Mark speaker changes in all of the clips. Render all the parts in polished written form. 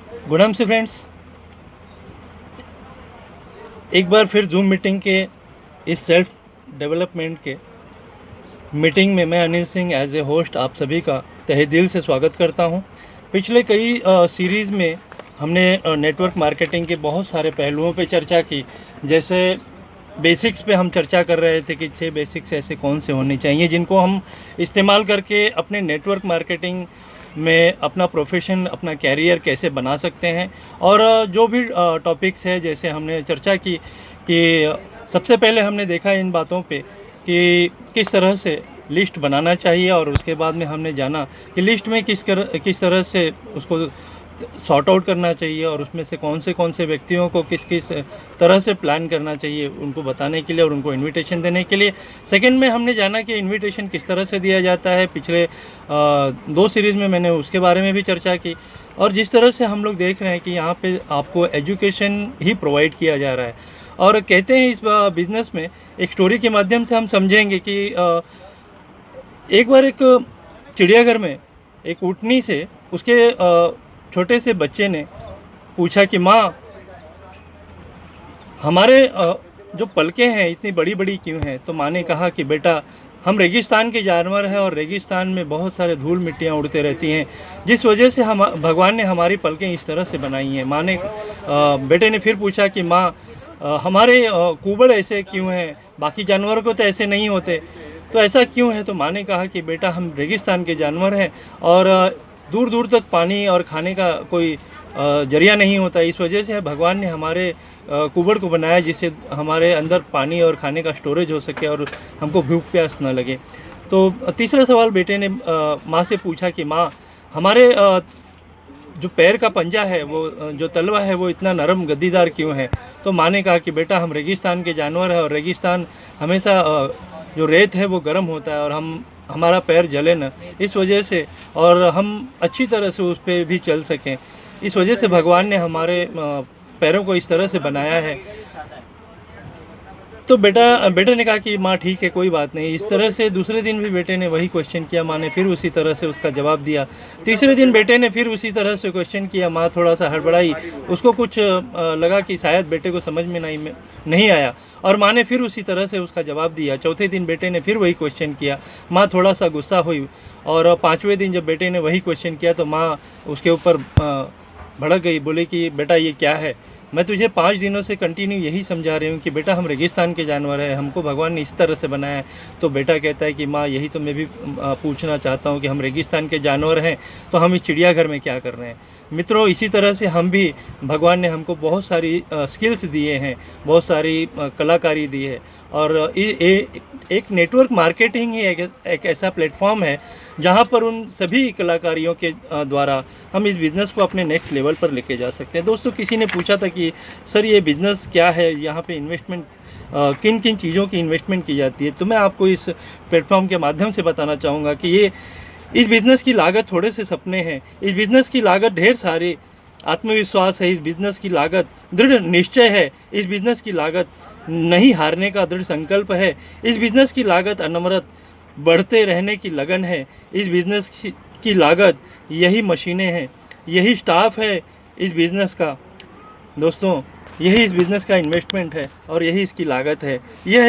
Speaker 1: Good नमस्ते friends. एक बार फिर जूम मीटिंग के इस सेल्फ डेवलपमेंट के मीटिंग में मैं Anil Singh as a host आप सभी का तहे दिल से स्वागत करता हूं। पिछले कई सीरीज़ में हमने नेटवर्क मार्केटिंग के बहुत सारे पहलुओं पे चर्चा की। जैसे बेसिक्स पे हम चर्चा कर रहे थे कि 6 बेसिक्स ऐसे कौन से होने चाहिए जिनको हम इस्तेमाल करके अपने नेटवर्क मार्केटिंग में अपना प्रोफेशन, अपना कैरियर कैसे बना सकते हैं। और जो भी टॉपिक्स है, जैसे हमने चर्चा की कि सबसे पहले हमने देखा इन बातों पे कि किस तरह से लिस्ट बनाना चाहिए, और उसके बाद में हमने जाना कि लिस्ट में किस तरह से उसको सॉर्ट आउट करना चाहिए और उसमें से कौन से व्यक्तियों को किस किस तरह से प्लान करना चाहिए उनको बताने के लिए और उनको इनविटेशन देने के लिए। सेकंड में हमने जाना कि इनविटेशन किस तरह से दिया जाता है। पिछले 2 सीरीज़ में मैंने उसके बारे में भी चर्चा की। और जिस तरह से हम लोग देख रहे हैं कि यहाँ पे आपको एजुकेशन ही प्रोवाइड किया जा रहा है, और कहते हैं इस बिज़नेस में एक स्टोरी के माध्यम से हम समझेंगे कि एक बार एक चिड़ियाघर में एक ऊँटनी से उसके छोटे से बच्चे ने पूछा कि माँ, हमारे जो पलकें हैं इतनी बड़ी बड़ी क्यों हैं। तो माँ ने कहा कि बेटा, हम रेगिस्तान के जानवर हैं और रेगिस्तान में बहुत सारे धूल मिट्टियाँ उड़ते रहती हैं, जिस वजह से हम भगवान ने हमारी पलकें इस तरह से बनाई हैं। माँ ने बेटे ने फिर पूछा कि माँ, हमारे कुबड़ ऐसे क्यों हैं, बाकी जानवरों को तो ऐसे नहीं होते, तो ऐसा क्यों है। तो माँ ने कहा कि बेटा, हम रेगिस्तान के जानवर हैं और दूर दूर तक पानी और खाने का कोई जरिया नहीं होता। इस वजह से भगवान ने हमारे कुबड़ को बनाया, जिससे हमारे अंदर पानी और खाने का स्टोरेज हो सके और हमको भूख प्यास न लगे। तो तीसरा सवाल बेटे ने माँ से पूछा कि माँ, हमारे जो पैर का पंजा है, वो जो तलवा है, वो इतना नरम गद्दीदार क्यों है। तो माँ ने कहा कि बेटा, हम रेगिस्तान के जानवर हैं और रेगिस्तान हमेशा जो रेत है वो गर्म होता है और हमारा पैर जले न, इस वजह से, और हम अच्छी तरह से उस पर भी चल सकें, इस वजह से भगवान ने हमारे पैरों को इस तरह से बनाया है। तो बेटे ने कहा कि माँ ठीक है, कोई बात नहीं। इस तरह से दूसरे दिन भी बेटे ने वही क्वेश्चन किया, माँ ने फिर उसी तरह से उसका जवाब दिया। तीसरे दिन बेटे ने फिर उसी तरह से क्वेश्चन किया, माँ थोड़ा सा हड़बड़ाई, उसको कुछ लगा कि शायद बेटे को समझ में नहीं आया, और माँ ने फिर उसी तरह से उसका जवाब दिया। चौथे दिन बेटे ने फिर वही क्वेश्चन किया, माँ थोड़ा सा गुस्सा हुई, और पाँचवें दिन जब बेटे ने वही क्वेश्चन किया तो माँ उसके ऊपर भड़क गई, बोले कि बेटा ये क्या है, मैं तुझे 5 दिनों से कंटिन्यू यही समझा रही हूँ कि बेटा, हम रेगिस्तान के जानवर हैं, हमको भगवान ने इस तरह से बनाया है। तो बेटा कहता है कि माँ, यही तो मैं भी पूछना चाहता हूँ कि हम रेगिस्तान के जानवर हैं तो हम इस चिड़ियाघर में क्या कर रहे हैं। मित्रों, इसी तरह से हम भी, भगवान ने हमको बहुत सारी स्किल्स दिए हैं, बहुत सारी कलाकारी दी है, और एक नेटवर्क मार्केटिंग ही एक ऐसा प्लेटफॉर्म है जहाँ पर उन सभी कलाकारियों के द्वारा हम इस बिज़नेस को अपने नेक्स्ट लेवल पर लेके जा सकते हैं। दोस्तों, किसी ने पूछा था कि सर ये बिज़नेस क्या है, यहाँ पे इन्वेस्टमेंट किन किन चीज़ों की इन्वेस्टमेंट की जाती है। तो मैं आपको इस प्लेटफॉर्म के माध्यम से बताना चाहूँगा कि इस बिज़नेस की लागत थोड़े से सपने हैं, इस बिज़नेस की लागत ढेर सारी आत्मविश्वास है, इस बिज़नेस की लागत दृढ़ निश्चय है, इस बिज़नेस की लागत नहीं हारने का दृढ़ संकल्प है, इस बिज़नेस की लागत अनवरत बढ़ते रहने की लगन है, इस बिज़नेस की लागत यही मशीनें हैं, यही स्टाफ है इस बिज़नेस का। दोस्तों, यही इस बिज़नेस का इन्वेस्टमेंट है और यही इसकी लागत है। यह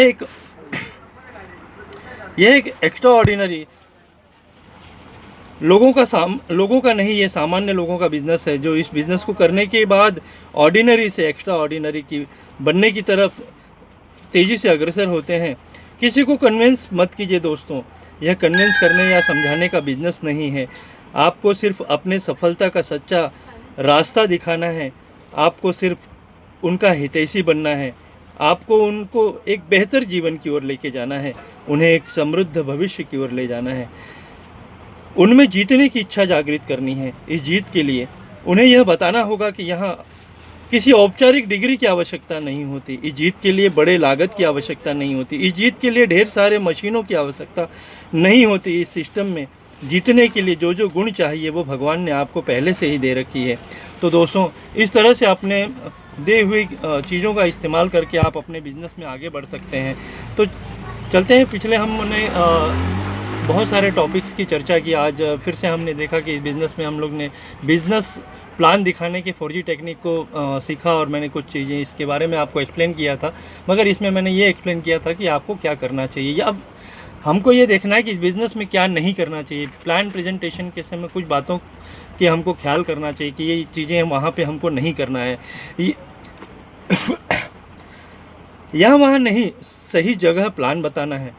Speaker 1: एक एक्स्ट्रा ऑर्डिनरी लोगों का नहीं, ये सामान्य लोगों का बिज़नेस है, जो इस बिज़नेस को करने के बाद ऑर्डिनरी से एक्स्ट्रा ऑर्डिनरी की बनने की तरफ तेज़ी से अग्रसर होते हैं। किसी को कन्विंस मत कीजिए दोस्तों, यह कन्विंस करने या समझाने का बिज़नेस नहीं है। आपको सिर्फ अपने सफलता का सच्चा रास्ता दिखाना है, आपको सिर्फ उनका हितैषी बनना है, आपको उनको एक बेहतर जीवन की ओर लेके जाना है, उन्हें एक समृद्ध भविष्य की ओर ले जाना है, उनमें जीतने की इच्छा जागृत करनी है। इस जीत के लिए उन्हें यह बताना होगा कि यहाँ किसी औपचारिक डिग्री की आवश्यकता नहीं होती, इस जीत के लिए बड़े लागत की आवश्यकता नहीं होती, इस जीत के लिए ढेर सारे मशीनों की आवश्यकता नहीं होती। इस सिस्टम में जीतने के लिए जो जो गुण चाहिए वो भगवान ने आपको पहले से ही दे रखी है। तो दोस्तों, इस तरह से अपने दी हुई चीज़ों का इस्तेमाल करके आप अपने बिज़नेस में आगे बढ़ सकते हैं। तो चलते हैं, पिछले हमने बहुत सारे टॉपिक्स की चर्चा की। आज फिर से हमने देखा कि इस बिज़नेस में हम लोग ने बिज़नेस प्लान दिखाने की 4G टेक्निक को सीखा और मैंने कुछ चीज़ें इसके बारे में आपको एक्सप्लेन किया था। मगर इसमें मैंने ये एक्सप्लेन किया था कि आपको क्या करना चाहिए, या अब हमको ये देखना है कि इस बिज़नेस में क्या नहीं करना चाहिए। प्लान प्रेजेंटेशन के समय कुछ बातों की हमको ख्याल करना चाहिए कि ये चीज़ें वहाँ पे हमको नहीं करना है, या वहाँ नहीं, सही जगह प्लान बताना है।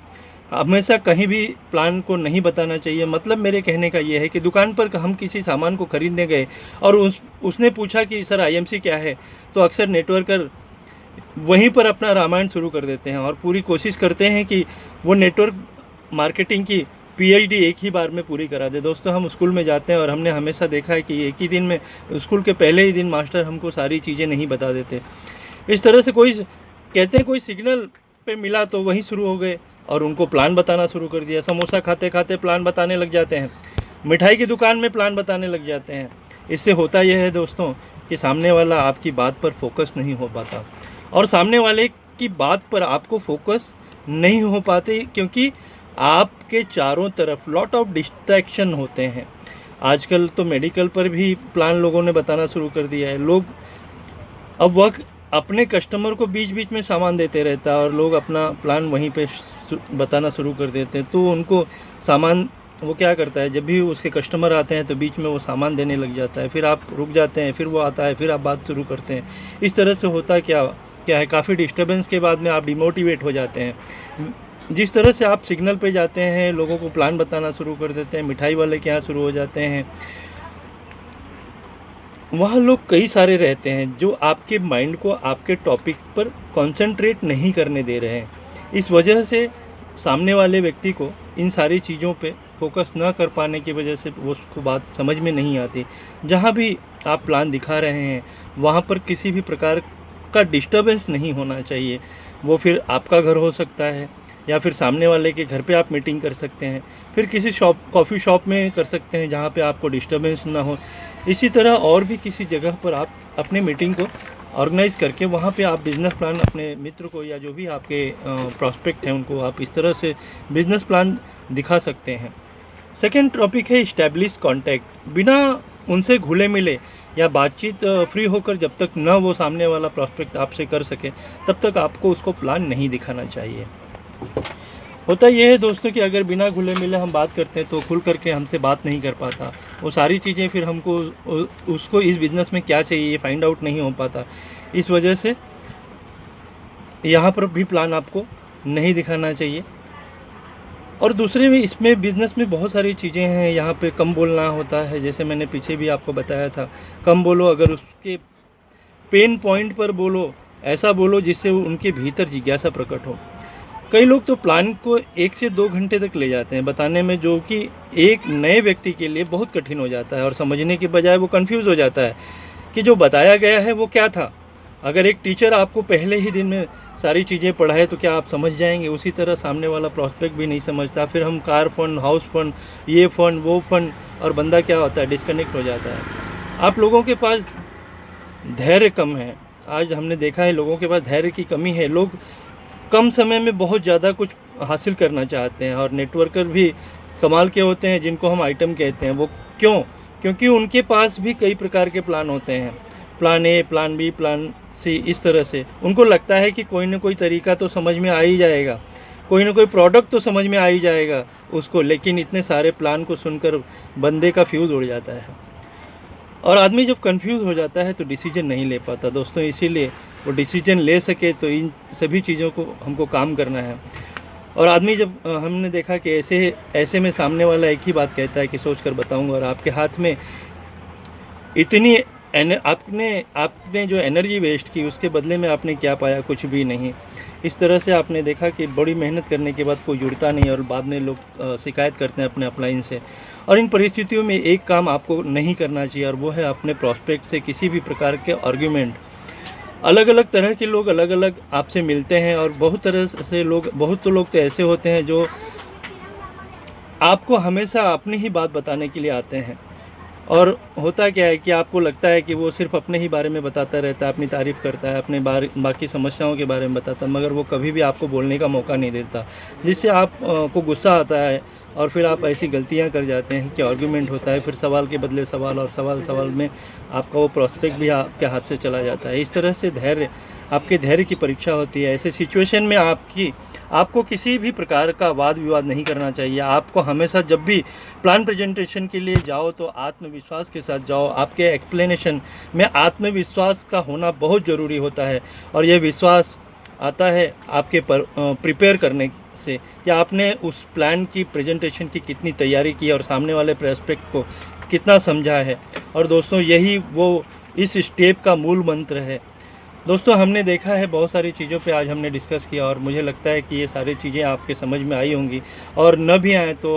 Speaker 1: हमेशा कहीं भी प्लान को नहीं बताना चाहिए। मतलब मेरे कहने का ये है कि दुकान पर हम किसी सामान को खरीदने गए और उसने पूछा कि सर IMC क्या है, तो अक्सर नेटवर्कर वहीं पर अपना रामायण शुरू कर देते हैं और पूरी कोशिश करते हैं कि वो नेटवर्क मार्केटिंग की PhD एक ही बार में पूरी करा दे। दोस्तों, हम स्कूल में जाते हैं और हमने हमेशा देखा है कि एक ही दिन में, स्कूल के पहले ही दिन मास्टर हमको सारी चीज़ें नहीं बता देते। इस तरह से कोई कहते हैं कोई सिग्नल पे मिला तो वहीं शुरू हो गए और उनको प्लान बताना शुरू कर दिया। समोसा खाते खाते प्लान बताने लग जाते हैं, मिठाई की दुकान में प्लान बताने लग जाते हैं। इससे होता यह है दोस्तों कि सामने वाला आपकी बात पर फोकस नहीं हो पाता, और सामने वाले की बात पर आपको फोकस नहीं हो पाते क्योंकि आपके चारों तरफ लॉट ऑफ डिस्ट्रैक्शन होते हैं। आजकल तो मेडिकल पर भी प्लान लोगों ने बताना शुरू कर दिया है। लोग अब वक्त अपने कस्टमर को बीच बीच में सामान देते रहता है और लोग अपना प्लान वहीं पे बताना शुरू कर देते हैं। तो उनको सामान, वो क्या करता है, जब भी उसके कस्टमर आते हैं तो बीच में वो सामान देने लग जाता है, फिर आप रुक जाते हैं, फिर वो आता है, फिर आप बात शुरू करते हैं। इस तरह से होता क्या है, काफ़ी डिस्टर्बेंस के बाद में आप डिमोटिवेट हो जाते हैं। जिस तरह से आप सिग्नल पे जाते हैं, लोगों को प्लान बताना शुरू कर देते हैं, मिठाई वाले के यहाँ शुरू हो जाते हैं, वहाँ लोग कई सारे रहते हैं जो आपके माइंड को आपके टॉपिक पर कंसंट्रेट नहीं करने दे रहे हैं। इस वजह से सामने वाले व्यक्ति को इन सारी चीज़ों पे फोकस ना कर पाने की वजह से वो उसको बात समझ में नहीं आती। जहाँ भी आप प्लान दिखा रहे हैं वहाँ पर किसी भी प्रकार का डिस्टर्बेंस नहीं होना चाहिए। वो फिर आपका घर हो सकता है, या फिर सामने वाले के घर पे आप मीटिंग कर सकते हैं, फिर किसी कॉफ़ी शॉप में कर सकते हैं जहाँ पे आपको डिस्टर्बेंस ना हो। इसी तरह और भी किसी जगह पर आप अपने मीटिंग को ऑर्गेनाइज़ करके वहाँ पे आप बिज़नेस प्लान अपने मित्र को या जो भी आपके प्रॉस्पेक्ट हैं उनको आप इस तरह से बिज़नेस प्लान दिखा सकते हैं। सेकेंड टॉपिक है इस्टेब्लिश कॉन्टैक्ट। बिना उनसे घुले मिले या बातचीत फ्री होकर जब तक न वो सामने वाला प्रॉस्पेक्ट आपसे कर सके तब तक आपको उसको प्लान नहीं दिखाना चाहिए। होता यह है दोस्तों कि अगर बिना घुले मिले हम बात करते हैं तो खुल करके हमसे बात नहीं कर पाता। वो सारी चीज़ें फिर हमको उसको इस बिज़नेस में क्या चाहिए ये फाइंड आउट नहीं हो पाता। इस वजह से यहाँ पर भी प्लान आपको नहीं दिखाना चाहिए। और दूसरे में इसमें बिज़नेस में बहुत सारी चीज़ें हैं। यहाँ पे कम बोलना होता है, जैसे मैंने पीछे भी आपको बताया था। कम बोलो, अगर उसके पेन पॉइंट पर बोलो, ऐसा बोलो जिससे उनके भीतर जिज्ञासा प्रकट हो। कई लोग तो प्लान को 1 से 2 घंटे तक ले जाते हैं बताने में, जो कि एक नए व्यक्ति के लिए बहुत कठिन हो जाता है और समझने के बजाय वो कंफ्यूज हो जाता है कि जो बताया गया है वो क्या था। अगर एक टीचर आपको पहले ही दिन में सारी चीज़ें पढ़ाए तो क्या आप समझ जाएंगे? उसी तरह सामने वाला प्रॉस्पेक्ट भी नहीं समझता। फिर हम कार फंड, हाउस फंड, ये फंड, वो फंड, और बंदा क्या होता है, डिस्कनेक्ट हो जाता है। आप लोगों के पास धैर्य कम है। आज हमने देखा है लोगों के पास धैर्य की कमी है। लोग कम समय में बहुत ज़्यादा कुछ हासिल करना चाहते हैं, और नेटवर्कर भी कमाल के होते हैं जिनको हम आइटम कहते हैं। वो क्यों? क्योंकि उनके पास भी कई प्रकार के प्लान होते हैं, plan A, plan B, plan C. इस तरह से उनको लगता है कि कोई ना कोई तरीका तो समझ में आ ही जाएगा, कोई ना कोई प्रोडक्ट तो समझ में आ ही जाएगा उसको। लेकिन इतने सारे प्लान को सुनकर बंदे का फ्यूज़ उड़ जाता है, और आदमी जब कंफ्यूज हो जाता है तो डिसीजन नहीं ले पाता दोस्तों। इसीलिए वो डिसीजन ले सके तो इन सभी चीज़ों को हमको काम करना है। और आदमी जब हमने देखा कि ऐसे में सामने वाला एक ही बात कहता है कि सोच कर बताऊँगा, और आपके हाथ में इतनी आपने जो एनर्जी वेस्ट की उसके बदले में आपने क्या पाया? कुछ भी नहीं। इस तरह से आपने देखा कि बड़ी मेहनत करने के बाद कोई जुड़ता नहीं, और बाद में लोग शिकायत करते हैं अपने अपलाइन से। और इन परिस्थितियों में एक काम आपको नहीं करना चाहिए, और वो है अपने प्रॉस्पेक्ट से किसी भी प्रकार के आर्ग्यूमेंट। अलग अलग तरह के लोग अलग अलग आपसे मिलते हैं, और बहुत तो लोग तो ऐसे होते हैं जो आपको हमेशा अपनी ही बात बताने के लिए आते हैं। और होता क्या है कि आपको लगता है कि वो सिर्फ अपने ही बारे में बताता रहता है, अपनी तारीफ़ करता है, अपने बाकी समस्याओं के बारे में बताता है, मगर वो कभी भी आपको बोलने का मौका नहीं देता, जिससे आप को गुस्सा आता है और फिर आप ऐसी गलतियां कर जाते हैं कि आर्गुमेंट होता है, फिर सवाल के बदले सवाल और सवाल में आपका वो प्रॉस्पेक्ट भी आपके हाथ से चला जाता है। इस तरह से आपके धैर्य की परीक्षा होती है। ऐसे सिचुएशन में आपको किसी भी प्रकार का वाद विवाद नहीं करना चाहिए। आपको हमेशा जब भी प्लान प्रेजेंटेशन के लिए जाओ तो आत्मविश्वास के साथ जाओ। आपके एक्सप्लेनेशन में आत्मविश्वास का होना बहुत ज़रूरी होता है, और यह विश्वास आता है आपके प्रिपेयर करने से कि आपने उस प्लान की प्रेजेंटेशन की कितनी तैयारी की और सामने वाले प्रोस्पेक्ट को कितना समझा है। और दोस्तों यही वो इस स्टेप का मूल मंत्र है। दोस्तों हमने देखा है बहुत सारी चीज़ों पे आज हमने डिस्कस किया, और मुझे लगता है कि ये सारी चीज़ें आपके समझ में आई होंगी, और न भी आए तो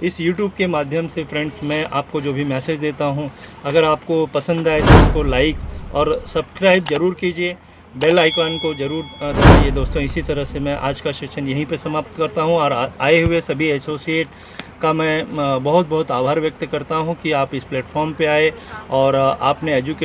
Speaker 1: इस YouTube के माध्यम से फ्रेंड्स मैं आपको जो भी मैसेज देता हूँ, अगर आपको पसंद आए तो उसको लाइक और सब्सक्राइब ज़रूर कीजिए, बेल आइकन को ज़रूर दबाइए। दोस्तों इसी तरह से मैं आज का सेशन यहीं पे समाप्त करता हूँ, और आए हुए सभी एसोसिएट का मैं बहुत बहुत आभार व्यक्त करता हूँ कि आप इस प्लेटफॉर्म पे आए और आपने एजुकेशन